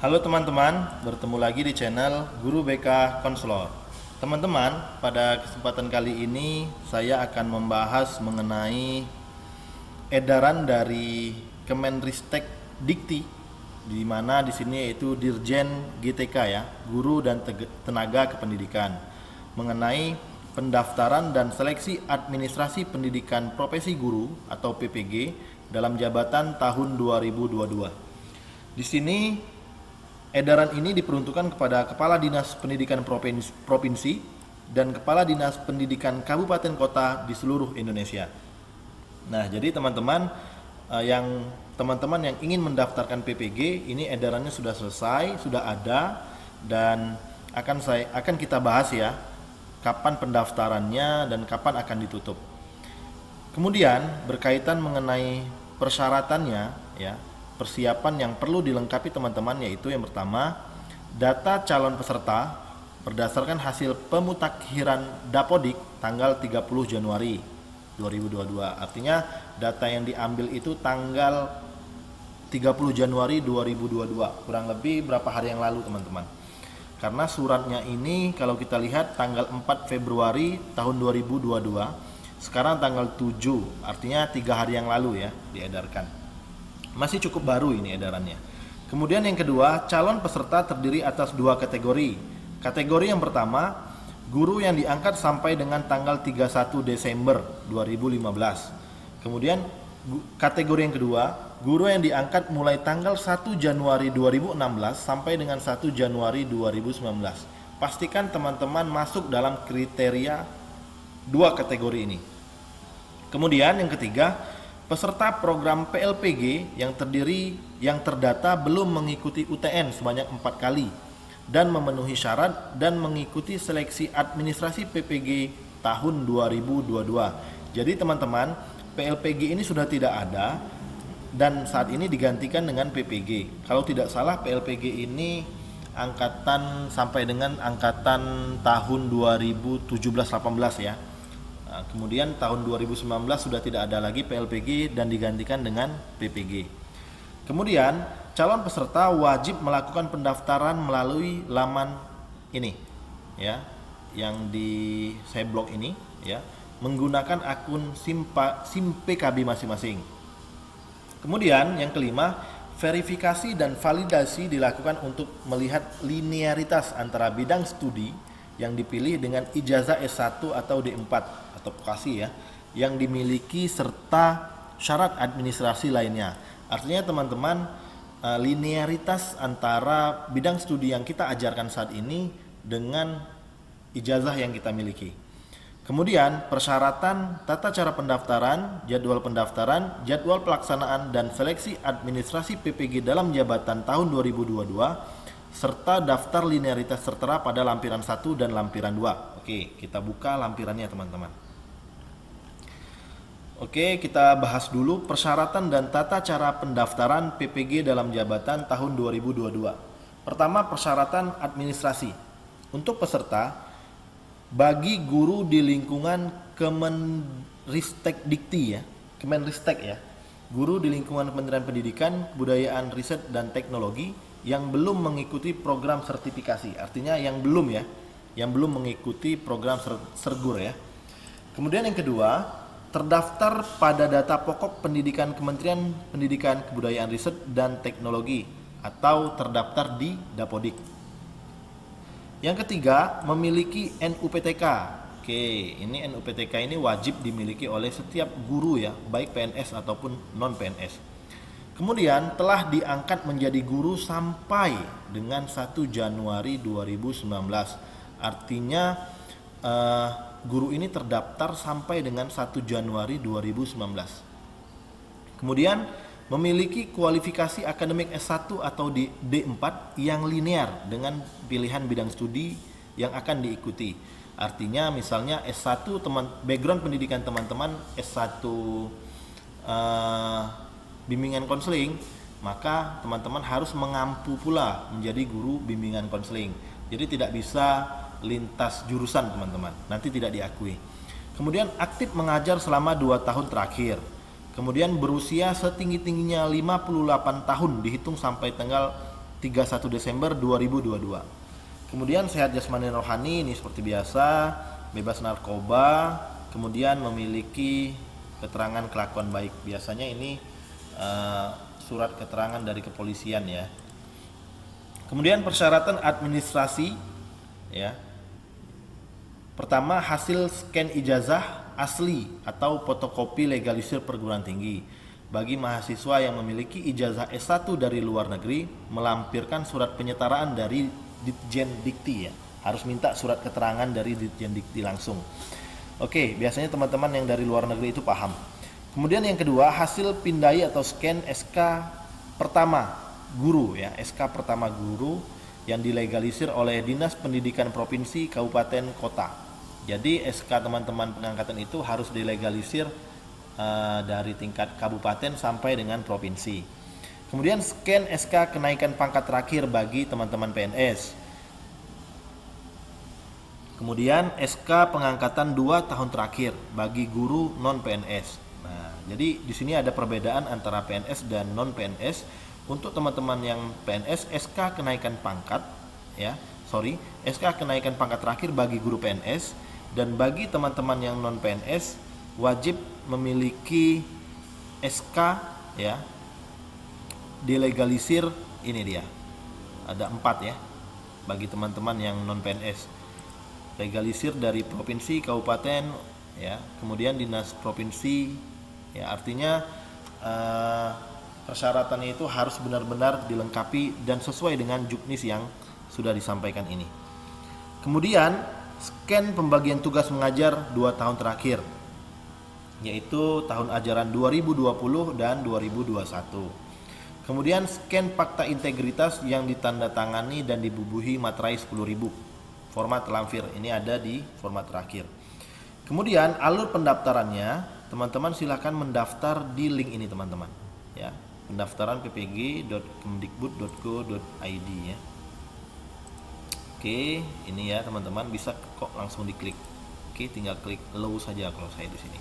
Halo teman-teman, bertemu lagi di channel Guru BK Konselor. Teman-teman, pada kesempatan kali ini saya akan membahas mengenai edaran dari Kemenristek Dikti, di mana di sini yaitu Dirjen GTK ya, Guru dan Tenaga Kependidikan, mengenai pendaftaran dan seleksi administrasi pendidikan profesi guru atau PPG dalam jabatan tahun 2022. Di sini edaran ini diperuntukkan kepada Kepala Dinas Pendidikan Provinsi dan Kepala Dinas Pendidikan Kabupaten Kota di seluruh Indonesia. Nah, jadi teman-teman yang ingin mendaftarkan PPG, ini edarannya sudah selesai, sudah ada, dan akan kita bahas ya, kapan pendaftarannya dan kapan akan ditutup. Kemudian berkaitan mengenai persyaratannya ya. Persiapan yang perlu dilengkapi teman-teman yaitu yang pertama, data calon peserta berdasarkan hasil pemutakhiran Dapodik tanggal 30 Januari 2022. Artinya data yang diambil itu tanggal 30 Januari 2022, kurang lebih berapa hari yang lalu teman-teman. Karena suratnya ini kalau kita lihat tanggal 4 Februari tahun 2022, sekarang tanggal 7, artinya 3 hari yang lalu ya diedarkan. Masih cukup baru ini edarannya. Kemudian yang kedua, calon peserta terdiri atas 2 kategori. Kategori yang pertama, guru yang diangkat sampai dengan tanggal 31 Desember 2015. Kemudian kategori yang kedua, guru yang diangkat mulai tanggal 1 Januari 2016 sampai dengan 1 Januari 2019. Pastikan teman-teman masuk dalam kriteria 2 kategori ini. Kemudian yang ketiga, peserta program PLPG yang terdata belum mengikuti UTN sebanyak 4 kali dan memenuhi syarat dan mengikuti seleksi administrasi PPG tahun 2022. Jadi teman-teman, PLPG ini sudah tidak ada dan saat ini digantikan dengan PPG. Kalau tidak salah PLPG ini angkatan sampai dengan angkatan tahun 2017-18 ya. Nah, kemudian tahun 2019 sudah tidak ada lagi PLPG dan digantikan dengan PPG. Kemudian calon peserta wajib melakukan pendaftaran melalui laman ini ya, yang di saya blog ini ya, menggunakan akun SIM PKB masing-masing. Kemudian yang kelima, verifikasi dan validasi dilakukan untuk melihat linearitas antara bidang studi yang dipilih dengan ijazah S1 atau D4 atau vokasi ya, yang dimiliki serta syarat administrasi lainnya. Artinya teman-teman, linearitas antara bidang studi yang kita ajarkan saat ini dengan ijazah yang kita miliki. Kemudian persyaratan, tata cara pendaftaran, jadwal pelaksanaan dan seleksi administrasi PPG dalam jabatan tahun 2022 serta daftar linearitas tertera pada lampiran 1 dan lampiran 2. Oke, kita buka lampirannya teman-teman. Oke, kita bahas dulu persyaratan dan tata cara pendaftaran PPG dalam jabatan tahun 2022. Pertama, persyaratan administrasi. Untuk peserta, bagi guru di lingkungan Kemenristek Dikti ya, Kemenristek ya, guru di lingkungan Kementerian Pendidikan, Kebudayaan, Riset dan Teknologi yang belum mengikuti program sertifikasi, artinya yang belum mengikuti program sergur ya. Kemudian yang kedua, terdaftar pada data pokok pendidikan Kementerian Pendidikan, Kebudayaan, Riset dan Teknologi atau terdaftar di Dapodik. Yang ketiga, memiliki NUPTK. Oke, ini NUPTK ini wajib dimiliki oleh setiap guru ya, baik PNS ataupun non PNS. Kemudian telah diangkat menjadi guru sampai dengan 1 Januari 2019. Artinya guru ini terdaftar sampai dengan 1 Januari 2019. Kemudian memiliki kualifikasi akademik S1 atau D4 yang linear dengan pilihan bidang studi yang akan diikuti. Artinya misalnya S1 background pendidikan teman-teman S1 bimbingan konseling, maka teman-teman harus mengampu pula menjadi guru bimbingan konseling. Jadi tidak bisa lintas jurusan teman-teman, nanti tidak diakui. Kemudian aktif mengajar selama 2 tahun terakhir. Kemudian berusia setinggi-tingginya 58 tahun dihitung sampai tanggal 31 Desember 2022. Kemudian sehat jasmani dan rohani ini seperti biasa, bebas narkoba, kemudian memiliki keterangan kelakuan baik. Biasanya ini surat keterangan dari kepolisian ya. Kemudian persyaratan administrasi ya. Pertama, hasil scan ijazah asli atau fotokopi legalisir perguruan tinggi. Bagi mahasiswa yang memiliki ijazah S1 dari luar negeri, melampirkan surat penyetaraan dari Ditjen Dikti ya. Harus minta surat keterangan dari Ditjen Dikti langsung. Oke, biasanya teman-teman yang dari luar negeri itu paham. Kemudian yang kedua, hasil pindai atau scan SK pertama guru ya, SK pertama guru yang dilegalisir oleh Dinas Pendidikan Provinsi, Kabupaten, Kota. Jadi SK teman-teman pengangkatan itu harus dilegalisir dari tingkat kabupaten sampai dengan provinsi. Kemudian scan SK kenaikan pangkat terakhir bagi teman-teman PNS. Kemudian SK pengangkatan 2 tahun terakhir bagi guru non PNS. Nah, jadi di sini ada perbedaan antara PNS dan non PNS. Untuk teman-teman yang PNS, SK kenaikan pangkat ya, SK kenaikan pangkat terakhir bagi guru PNS, dan bagi teman-teman yang non PNS wajib memiliki SK ya, dilegalisir, ini dia. Ada 4 ya bagi teman-teman yang non PNS. Legalisir dari provinsi, kabupaten ya, kemudian dinas provinsi ya, artinya persyaratannya itu harus benar-benar dilengkapi dan sesuai dengan juknis yang sudah disampaikan ini. Kemudian scan pembagian tugas mengajar 2 tahun terakhir, yaitu tahun ajaran 2020 dan 2021. Kemudian scan fakta integritas yang ditandatangani dan dibubuhi materai 10.000, format lampir, ini ada di format terakhir. Kemudian alur pendaftarannya, teman-teman silahkan mendaftar di link ini teman-teman ya, pendaftaran ppg.kemdikbud.go.id ya. Oke, ini ya teman-teman, bisa kok langsung diklik. Oke, tinggal klik allow saja kalau saya di sini.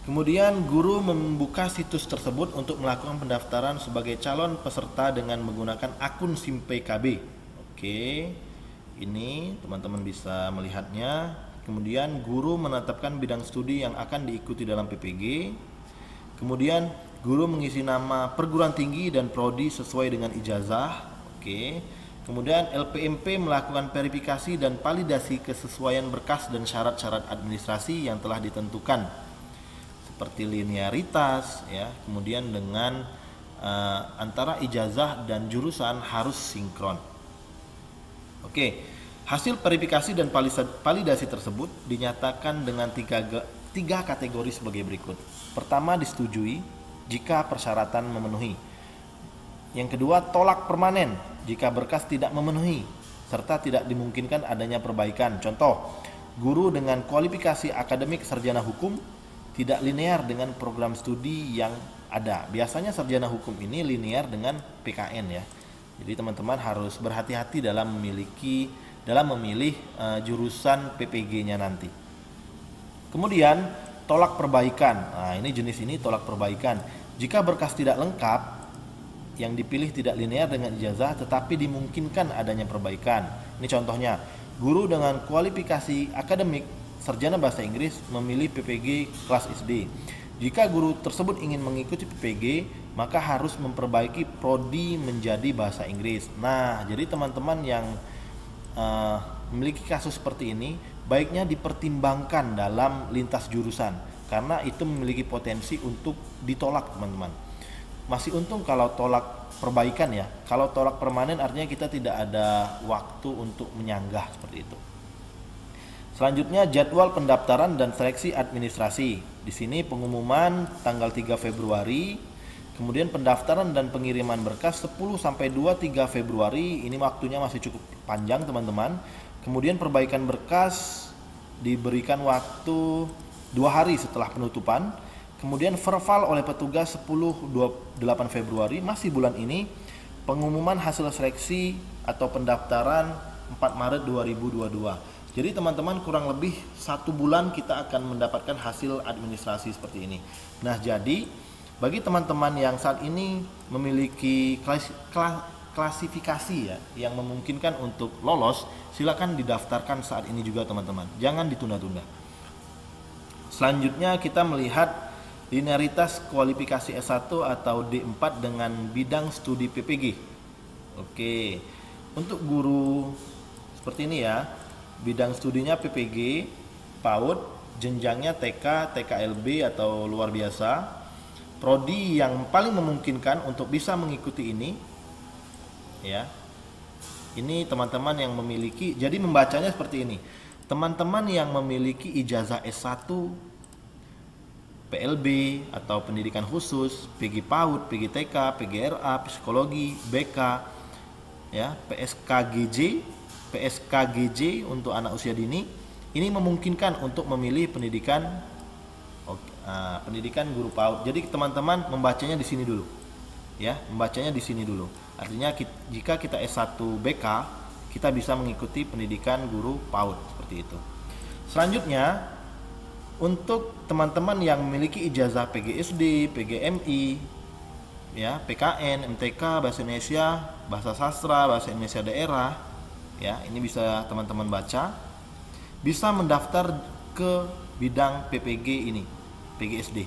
Kemudian guru membuka situs tersebut untuk melakukan pendaftaran sebagai calon peserta dengan menggunakan akun SIM PKB. Oke, ini teman-teman bisa melihatnya. Kemudian guru menetapkan bidang studi yang akan diikuti dalam PPG. Kemudian guru mengisi nama perguruan tinggi dan prodi sesuai dengan ijazah. Oke. Kemudian LPMP melakukan verifikasi dan validasi kesesuaian berkas dan syarat-syarat administrasi yang telah ditentukan, seperti linearitas ya. Kemudian dengan antara ijazah dan jurusan harus sinkron. Oke. Hasil verifikasi dan validasi tersebut dinyatakan dengan tiga kategori sebagai berikut. Pertama, disetujui jika persyaratan memenuhi. Yang kedua, tolak permanen jika berkas tidak memenuhi serta tidak dimungkinkan adanya perbaikan. Contoh, guru dengan kualifikasi akademik sarjana hukum tidak linear dengan program studi yang ada. Biasanya sarjana hukum ini linear dengan PKN ya. Jadi teman-teman harus berhati-hati dalam memilih jurusan PPG-nya nanti. Kemudian tolak perbaikan. Nah, ini jenis ini tolak perbaikan. Jika berkas tidak lengkap, yang dipilih tidak linear dengan ijazah tetapi dimungkinkan adanya perbaikan. Ini contohnya, guru dengan kualifikasi akademik sarjana bahasa Inggris memilih PPG kelas SD. Jika guru tersebut ingin mengikuti PPG, maka harus memperbaiki prodi menjadi bahasa Inggris. Nah, jadi teman-teman yang memiliki kasus seperti ini baiknya dipertimbangkan dalam lintas jurusan, karena itu memiliki potensi untuk ditolak teman-teman. Masih untung kalau tolak perbaikan ya. Kalau tolak permanen artinya kita tidak ada waktu untuk menyanggah seperti itu. Selanjutnya jadwal pendaftaran dan seleksi administrasi. Di sini pengumuman tanggal 3 Februari, kemudian pendaftaran dan pengiriman berkas 10 sampai 23 Februari. Ini waktunya masih cukup panjang teman-teman. Kemudian perbaikan berkas diberikan waktu 2 hari setelah penutupan. Kemudian verbal oleh petugas 8 Februari, masih bulan ini. Pengumuman hasil seleksi atau pendaftaran 4 Maret 2022. Jadi teman-teman kurang lebih 1 bulan kita akan mendapatkan hasil administrasi seperti ini. Nah, jadi bagi teman-teman yang saat ini memiliki klasifikasi ya yang memungkinkan untuk lolos, silakan didaftarkan saat ini juga teman-teman. Jangan ditunda-tunda. Selanjutnya kita melihat linearitas kualifikasi S1 atau D4 dengan bidang studi PPG. Oke. Untuk guru seperti ini ya. Bidang studinya PPG, PAUD, jenjangnya TK, TKLB atau luar biasa. Prodi yang paling memungkinkan untuk bisa mengikuti ini ya. Ini teman-teman yang memiliki, jadi membacanya seperti ini. Teman-teman yang memiliki ijazah S1 PLB atau pendidikan khusus, PG PAUD, PG TK, PGRA, psikologi, BK ya, PSKGJ untuk anak usia dini, ini memungkinkan untuk memilih pendidikan guru PAUD. Jadi teman-teman membacanya di sini dulu. Ya, membacanya di sini dulu. Artinya jika kita S1 BK, kita bisa mengikuti pendidikan guru PAUD seperti itu. Selanjutnya, untuk teman-teman yang memiliki ijazah PGSD, PGMI, ya, PKN, MTK, Bahasa Indonesia, Bahasa Sastra, Bahasa Indonesia Daerah, ya, ini bisa teman-teman baca. Bisa mendaftar ke bidang PPG ini, PGSD.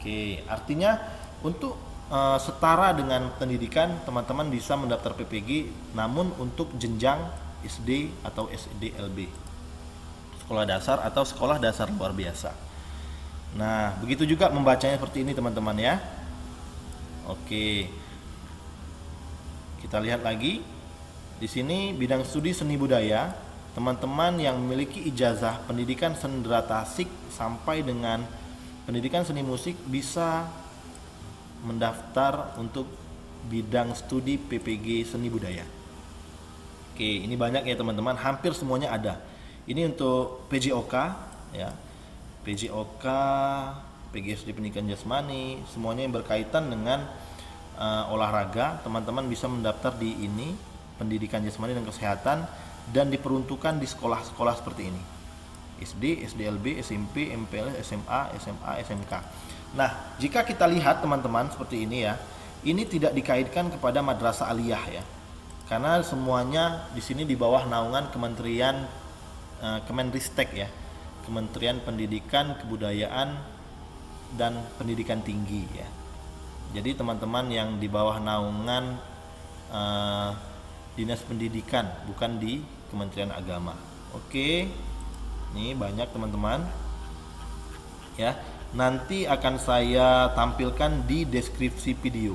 Oke, artinya untuk setara dengan pendidikan, teman-teman bisa mendaftar PPG, namun untuk jenjang SD atau SDLB, sekolah dasar atau sekolah dasar luar biasa. Nah, begitu juga membacanya seperti ini teman-teman ya. Oke, kita lihat lagi di sini bidang studi seni budaya. Teman-teman yang memiliki ijazah pendidikan sendera tasik sampai dengan pendidikan seni musik bisa mendaftar untuk bidang studi PPG seni budaya. Oke, ini banyak ya teman-teman, hampir semuanya ada. Ini untuk PJOK ya, PJOK, PGSD pendidikan jasmani, semuanya yang berkaitan dengan olahraga. Teman-teman bisa mendaftar di ini, pendidikan jasmani dan kesehatan, dan diperuntukkan di sekolah-sekolah seperti ini, SD, SDLB, SMP, MPLS, SMA, SMK. Nah, jika kita lihat teman-teman seperti ini ya, ini tidak dikaitkan kepada madrasah aliyah ya, karena semuanya di sini di bawah naungan Kementerian Kemenristek ya, Kementerian Pendidikan, Kebudayaan dan Pendidikan Tinggi ya. Jadi teman-teman yang di bawah naungan Dinas Pendidikan, bukan di Kementerian Agama. Oke, ini banyak teman-teman ya. Nanti akan saya tampilkan di deskripsi video.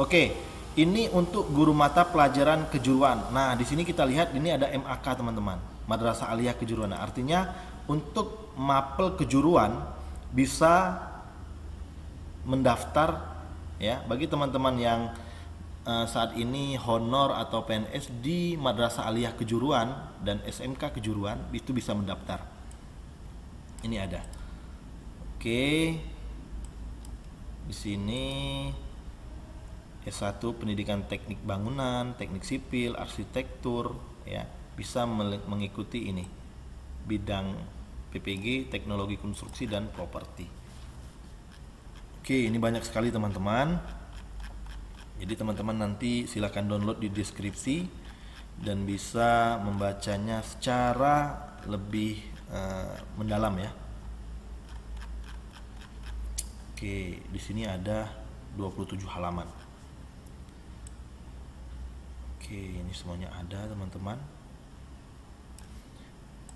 Oke, ini untuk guru mata pelajaran kejuruan. Nah, di sini kita lihat ini ada MAK teman-teman, Madrasah Aliyah Kejuruan. Nah, artinya untuk mapel kejuruan bisa mendaftar ya, bagi teman-teman yang saat ini honor atau PNS di Madrasah Aliyah Kejuruan dan SMK Kejuruan, itu bisa mendaftar. Ini ada. Oke. Di sini S1 pendidikan teknik bangunan, teknik sipil, arsitektur ya, bisa mengikuti ini. Bidang PPG, teknologi konstruksi dan properti. Oke, ini banyak sekali teman-teman. Jadi teman-teman nanti silahkan download di deskripsi dan bisa membacanya secara lebih mendalam ya. Oke, di sini ada 27 halaman. Oke, ini semuanya ada teman-teman.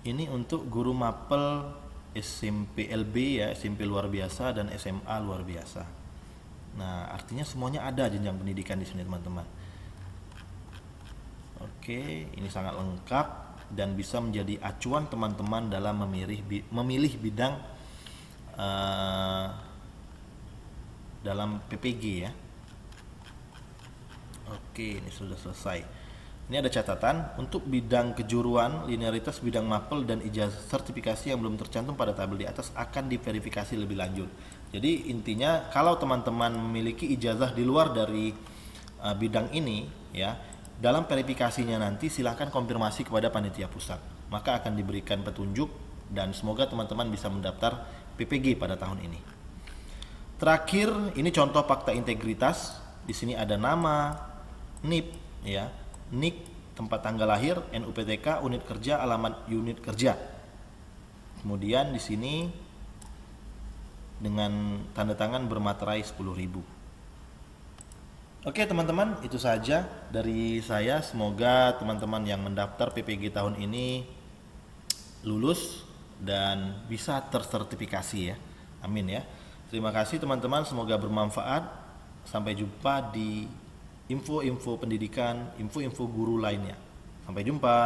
Ini untuk guru mapel SMP LB ya, SMP luar biasa dan SMA luar biasa. Nah, artinya semuanya ada jenjang pendidikan di sini teman-teman. Oke, ini sangat lengkap dan bisa menjadi acuan teman-teman dalam memilih bidang dalam PPG ya. Oke, ini sudah selesai. Ini ada catatan untuk bidang kejuruan, linearitas bidang mapel dan ijazah sertifikasi yang belum tercantum pada tabel di atas akan diverifikasi lebih lanjut. Jadi intinya kalau teman-teman memiliki ijazah di luar dari bidang ini ya, dalam verifikasinya nanti silahkan konfirmasi kepada panitia pusat, maka akan diberikan petunjuk dan semoga teman-teman bisa mendaftar PPG pada tahun ini. Terakhir, ini contoh fakta integritas. Di sini ada nama, NIP, ya, NIK, tempat tanggal lahir, NUPTK, unit kerja, alamat unit kerja. Kemudian di sini dengan tanda tangan bermaterai 10.000. Oke teman-teman, itu saja dari saya. Semoga teman-teman yang mendaftar PPG tahun ini lulus dan bisa tersertifikasi ya. Amin ya. Terima kasih teman-teman, semoga bermanfaat. Sampai jumpa di info-info pendidikan, info-info guru lainnya. Sampai jumpa.